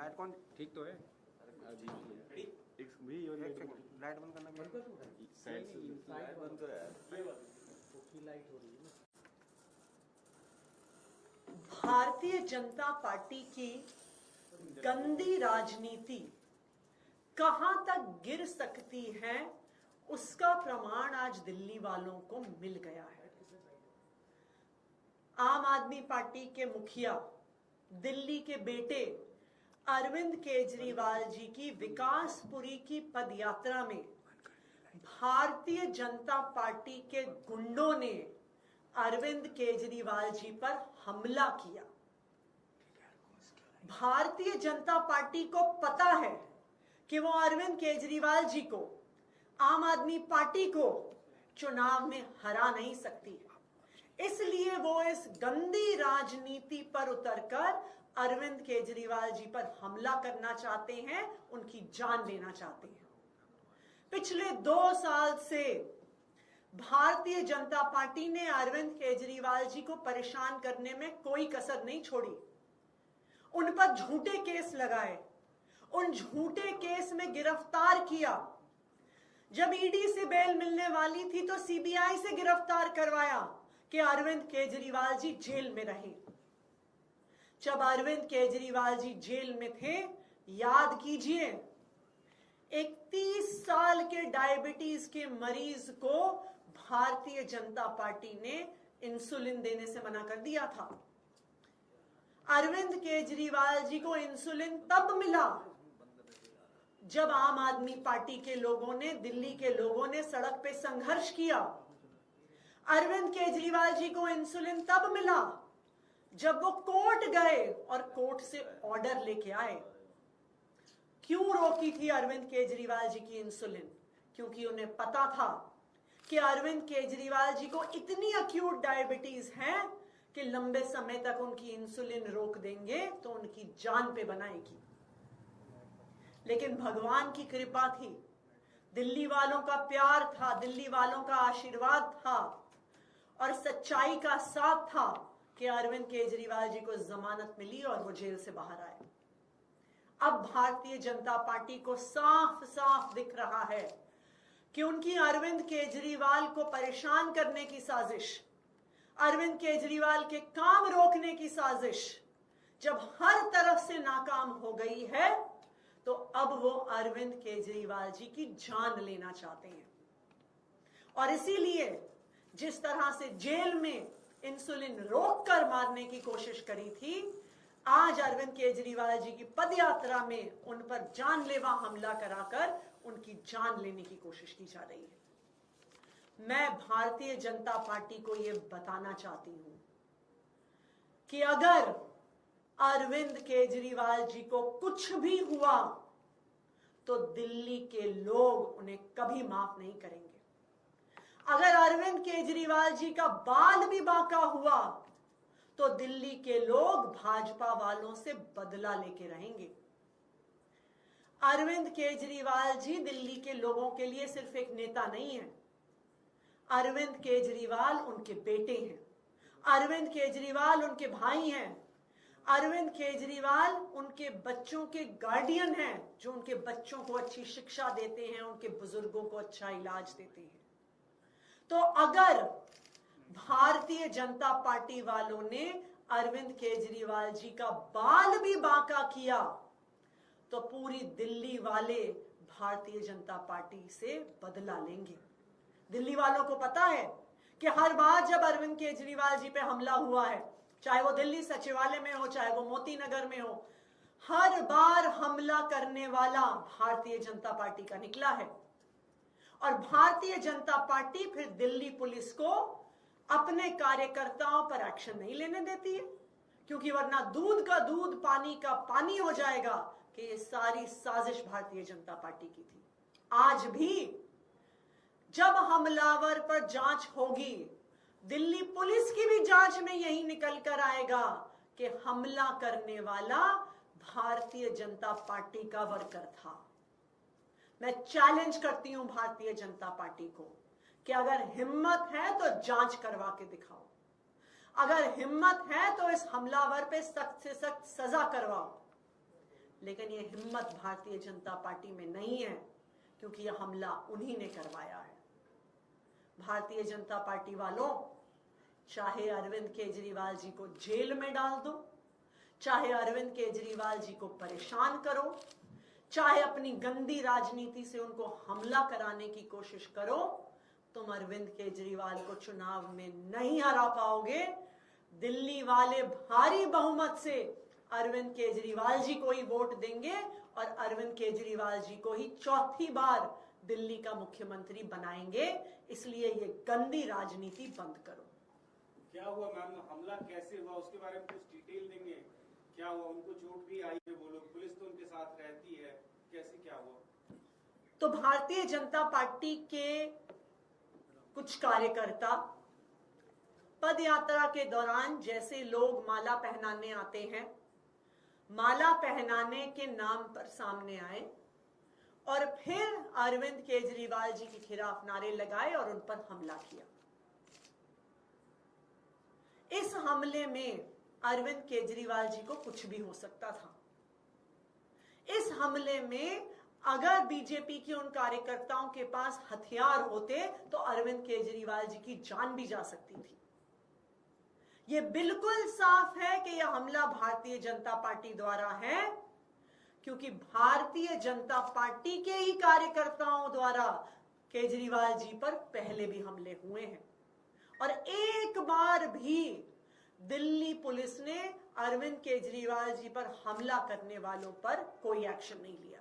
Light कौन ठीक तो है। एक लाइट बंद करना साइड से लाइट बंद तो है। लाइट हो रही है। भारतीय जनता पार्टी की गंदी राजनीति कहां तक गिर सकती है, उसका प्रमाण आज दिल्ली वालों को मिल गया है। आम आदमी पार्टी के मुखिया, दिल्ली के बेटे अरविंद केजरीवाल जी की विकासपुरी की पदयात्रा में भारतीय जनता पार्टी के गुंडों ने अरविंद केजरीवाल जी पर हमला किया। भारतीय जनता पार्टी को पता है कि वो अरविंद केजरीवाल जी को, आम आदमी पार्टी को चुनाव में हरा नहीं सकती है, इसलिए वो इस गंदी राजनीति पर उतरकर अरविंद केजरीवाल जी पर हमला करना चाहते हैं, उनकी जान लेना चाहते हैं। पिछले 2 साल से भारतीय जनता पार्टी ने अरविंद केजरीवाल जी को परेशान करने में कोई कसर नहीं छोड़ी। उन पर झूठे केस लगाए, उन झूठे केस में गिरफ्तार किया। जब ईडी से बेल मिलने वाली थी तो सीबीआई से गिरफ्तार करवाया कि अरविंद केजरीवाल जी जेल में रहे। जब अरविंद केजरीवाल जी जेल में थे, याद कीजिए, एक 30 साल के डायबिटीज के मरीज को भारतीय जनता पार्टी ने इंसुलिन देने से मना कर दिया था। अरविंद केजरीवाल जी को इंसुलिन तब मिला जब आम आदमी पार्टी के लोगों ने, दिल्ली के लोगों ने सड़क पे संघर्ष किया। अरविंद केजरीवाल जी को इंसुलिन तब मिला जब वो कोर्ट गए और कोर्ट से ऑर्डर लेके आए। क्यों रोकी थी अरविंद केजरीवाल जी की इंसुलिन? क्योंकि उन्हें पता था कि अरविंद केजरीवाल जी को इतनी अक्यूट डायबिटीज है कि लंबे समय तक उनकी इंसुलिन रोक देंगे तो उनकी जान पे बनाएगी। लेकिन भगवान की कृपा थी, दिल्ली वालों का प्यार था, दिल्ली वालों का आशीर्वाद था और सच्चाई का साथ था कि अरविंद केजरीवाल जी को जमानत मिली और वो जेल से बाहर आए। अब भारतीय जनता पार्टी को साफ साफ दिख रहा है कि उनकी अरविंद केजरीवाल को परेशान करने की साजिश, अरविंद केजरीवाल के काम रोकने की साजिश जब हर तरफ से नाकाम हो गई है तो अब वो अरविंद केजरीवाल जी की जान लेना चाहते हैं। और इसीलिए जिस तरह से जेल में इंसुलिन रोककर मारने की कोशिश करी थी, आज अरविंद केजरीवाल जी की पदयात्रा में उन पर जानलेवा हमला कराकर उनकी जान लेने की कोशिश की जा रही है। मैं भारतीय जनता पार्टी को यह बताना चाहती हूं कि अगर अरविंद केजरीवाल जी को कुछ भी हुआ तो दिल्ली के लोग उन्हें कभी माफ नहीं करेंगे। अगर अरविंद केजरीवाल जी का बाल भी बांका हुआ तो दिल्ली के लोग भाजपा वालों से बदला लेके रहेंगे। अरविंद केजरीवाल जी दिल्ली के लोगों के लिए सिर्फ एक नेता नहीं है, अरविंद केजरीवाल उनके बेटे हैं, अरविंद केजरीवाल उनके भाई हैं, अरविंद केजरीवाल उनके बच्चों के गार्डियन हैं, जो उनके बच्चों को अच्छी शिक्षा देते हैं, उनके बुजुर्गों को अच्छा इलाज देते हैं। तो अगर भारतीय जनता पार्टी वालों ने अरविंद केजरीवाल जी का बाल भी बांका किया तो पूरी दिल्ली वाले भारतीय जनता पार्टी से बदला लेंगे। दिल्ली वालों को पता है कि हर बार जब अरविंद केजरीवाल जी पे हमला हुआ है, चाहे वो दिल्ली सचिवालय में हो, चाहे वो मोती नगर में हो, हर बार हमला करने वाला भारतीय जनता पार्टी का निकला है। और भारतीय जनता पार्टी फिर दिल्ली पुलिस को अपने कार्यकर्ताओं पर एक्शन नहीं लेने देती है, क्योंकि वरना दूध का दूध, पानी का पानी हो जाएगा कि ये सारी साजिश भारतीय जनता पार्टी की थी। आज भी जब हमलावर पर जांच होगी, दिल्ली पुलिस की भी जांच में यही निकल कर आएगा कि हमला करने वाला भारतीय जनता पार्टी का वर्कर था। मैं चैलेंज करती हूं भारतीय जनता पार्टी को कि अगर हिम्मत है तो जांच करवा के दिखाओ, अगर हिम्मत है तो इस हमलावर पे सख्त से सख्त सजा करवाओ। लेकिन ये हिम्मत भारतीय जनता पार्टी में नहीं है, क्योंकि यह हमला उन्हीं ने करवाया है। भारतीय जनता पार्टी वालों, चाहे अरविंद केजरीवाल जी को जेल में डाल दो, चाहे अरविंद केजरीवाल जी को परेशान करो, चाहे अपनी गंदी राजनीति से उनको हमला कराने की कोशिश करो, तुम अरविंद केजरीवाल को चुनाव में नहीं हरा पाओगे। दिल्ली वाले भारी बहुमत से अरविंद केजरीवाल जी को ही वोट देंगे और अरविंद केजरीवाल जी को ही चौथी बार दिल्ली का मुख्यमंत्री बनाएंगे। इसलिए ये गंदी राजनीति बंद करो। क्या हुआ मैम, हमला कैसे हुआ उसके बारे में कुछ डिटेल देंगे? क्या हुआ? उनको चोट भी आई है, वो लोग, पुलिस तो उनके साथ रहती है, कैसे क्या हुआ? तो भारतीय जनता पार्टी के कुछ कार्यकर्ता पद यात्रा के दौरान जैसे लोग माला पहनाने आते हैं, माला पहनाने के नाम पर सामने आए और फिर अरविंद केजरीवाल जी के खिलाफ नारे लगाए और उन पर हमला किया। इस हमले में अरविंद केजरीवाल जी को कुछ भी हो सकता था। इस हमले में अगर बीजेपी के उन कार्यकर्ताओं के पास हथियार होते तो अरविंद केजरीवाल जी की जान भी जा सकती थी। यह बिल्कुल साफ है कि यह हमला भारतीय जनता पार्टी द्वारा है, क्योंकि भारतीय जनता पार्टी के ही कार्यकर्ताओं द्वारा केजरीवाल जी पर पहले भी हमले हुए हैं और एक बार भी दिल्ली पुलिस ने अरविंद केजरीवाल जी पर हमला करने वालों पर कोई एक्शन नहीं लिया।